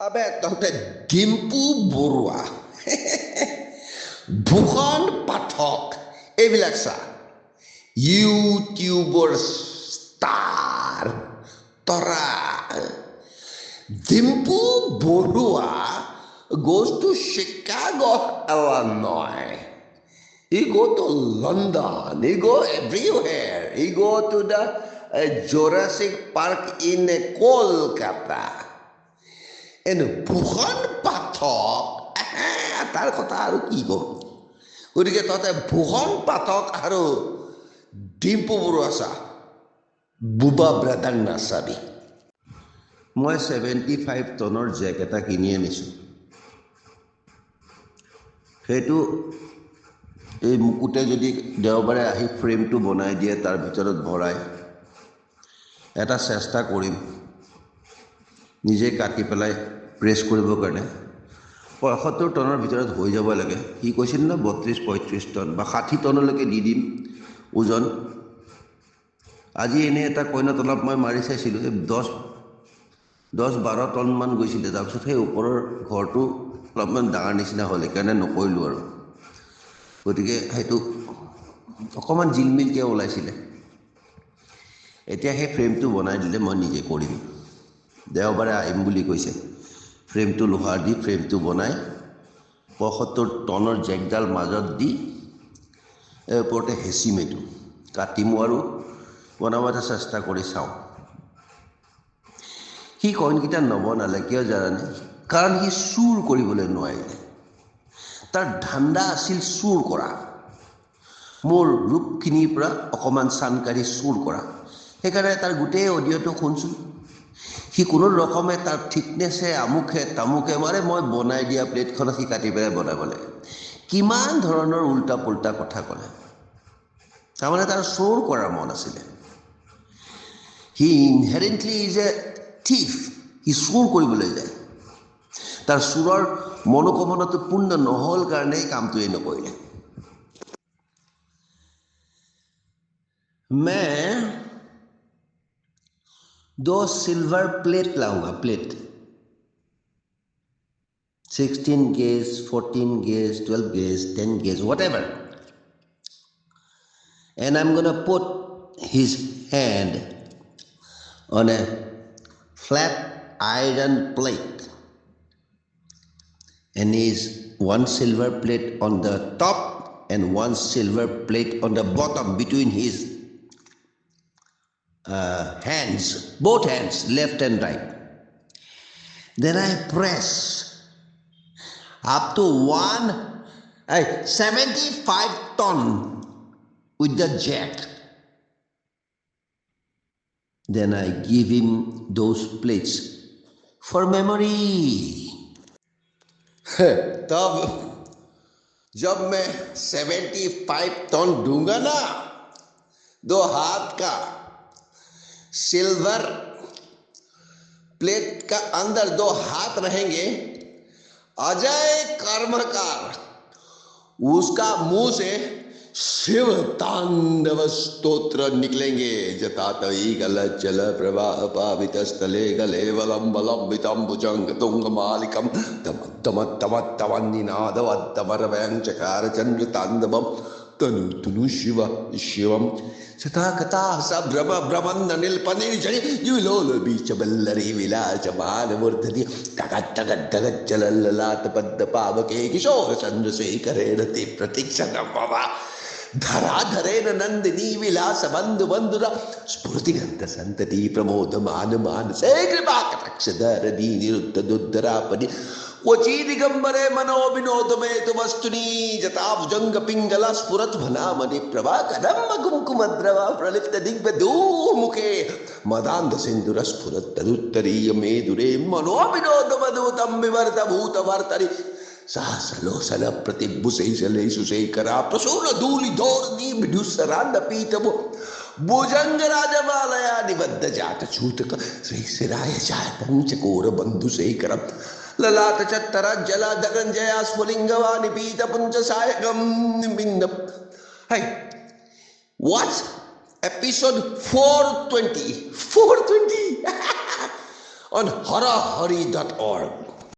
আবে তহঁতে ডিম্পু বৰুৱা ভূষণ পাঠক এইবিলাক চা ইউটিউবৰ ষ্টাৰ তৰা Dimpu Barua goes to Chicago, Illinois. He go to London. He go everywhere. He go to the Jurassic Park in Kolkata. And Bhushan পাঠক তাৰ কথা আৰু কি ক'ম গতিকে তহঁতে ভূষণ পাঠক আৰু ডিম্পু বৰুৱা চা বুবা ব্ৰাদাৰ নাচাবি মই 75 টনৰ জেক এটা কিনি আনিছোঁ সেইটো এই মুকুটে যদি দেওবাৰে আহি ফ্ৰেমটো বনাই দিয়ে তাৰ ভিতৰত ভৰাই এটা চেষ্টা কৰিম নিজে কাটি পেলাই প্ৰেছ কৰিবৰ কাৰণে ৭৫ টনৰ ভিতৰত হৈ যাব লাগে সি কৈছিল ন ৩২-৩৫ টন বা ৬০ টনলৈকে দি দিম ওজন আজি এনেই এটা কইনত অলপ মই মাৰি চাইছিলোঁ ১০-১২ টনমান গৈছিলে তাৰপিছত সেই ওপৰৰ ঘৰটো অলপমান ডাঙৰ নিচিনা হ'ল সেইকাৰণে নকৰিলোঁ আৰু গতিকে সেইটো অকণমান জিলমিলকৈ ওলাইছিলে এতিয়া সেই ফ্ৰেমটো বনাই দিলে মই নিজে কৰিম দেওবাৰে আহিম বুলি কৈছে ফ্ৰেমটো লোহাৰ দি ফ্ৰেমটো বনাই ৭৫ টনৰ জেকডাল মাজত দি এই ওপৰতে হেঁচিম এইটো কাটিমো আৰু বনাব এটা চেষ্টা কৰি চাওঁ সি কইনকেইটা নবনালে কিয় জানানে কাৰণ সি চুৰ কৰিবলৈ নোৱাৰিলে তাৰ ধান্দা আছিল চুৰ কৰা মোৰ ৰূপখিনিৰ পৰা অকণমান চানকাৰী চুৰ কৰা সেইকাৰণে তাৰ গোটেই অডিঅ'টো শুনছোঁ সি কোনো ৰকমে তাৰ থিকনেছে আমুকে তামুকে মাৰে মই বনাই দিয়া প্লেটখনত সি কাটি পেলাই বনাব লাগে কিমান ধৰণৰ উল্টা পুল্টা কথা ক'লে তাৰমানে তাৰ চোৰ কৰাৰ মন আছিলে সি ইনহেৰেণ্টলি ইজ এ থিফ সি চুৰ কৰিবলৈ যায় তাৰ চোৰৰ মনোকামনাটো পূৰ্ণ নহ'ল কাৰণে কামটোৱে নকৰিলে मैं 2 सिल्वर प्लेट लाऊंगा plate 16 gauge 14 gauge 12 gauge 10 gauge whatever and I'm gonna put his hand on a flat iron plate and his one silver plate on the top and one silver plate on the bottom between his hands, both hands, left and right. Then I press up to 75 ton with the jack. Then I give him those plates for memory. तब जब मैं 75 ton दूंगा ना 2 हाथ का silver plate का अंदर 2 हाथ रहेंगे अजय कर्मकार उसका मुंह से शिव तांडव स्तोत्र निकलेंगे जता तई गल चल प्रवाह पावित स्थले गले वलम बलम वितम भुजंग तुंग मालिकम तम तम तम तवन्निनाद वत्तमर व्यंचकार चंद्र तांडवम तनु तनु शिव शिवम सता कथा सा भ्रम भ्रमन नील पनीर जड़ी युलोल बीच बल्लरी विलास मान मूर्धति तगत तगत तगत चललात पद्द पावके किशोर चंद्रशेखरे रति प्रतीक्षण बाबा धराधरेन नंदिनी विलास बंधु बंधुरा स्फूर्तिगंत संतति प्रमोद मान मानसे कृपा कटाक्ष धर दीनिरुद्ध दुद्धरापदि क्वचि दिगंबरे मनो विनोद में तुमस्तुनी जता भुजंग पिंगला स्फुरत भनामणि प्रभा कदम्ब कुंकुमद्रवा प्रलिप्त दिग्व दूर्मुखे मदान्ध सिंधुर स्फुरत तदुत्तरीय मेदुरे मनो विनोद मधुतम विवर्त भूत वर्तरि सहसलोसल प्रतिभुशैशले सुशेखरा प्रसून धूलि धोर्नी विदुसरांड पीठमो भुजंग राजमालया निबद्ध जात छूतक श्री सिराय जाय पंचकोर बंधु शेखरम ललाट चत्तर जला धनंजया स्फुलिंगवानि पीत पुंज सायकम बिंद hey what episode 420 on harahari.org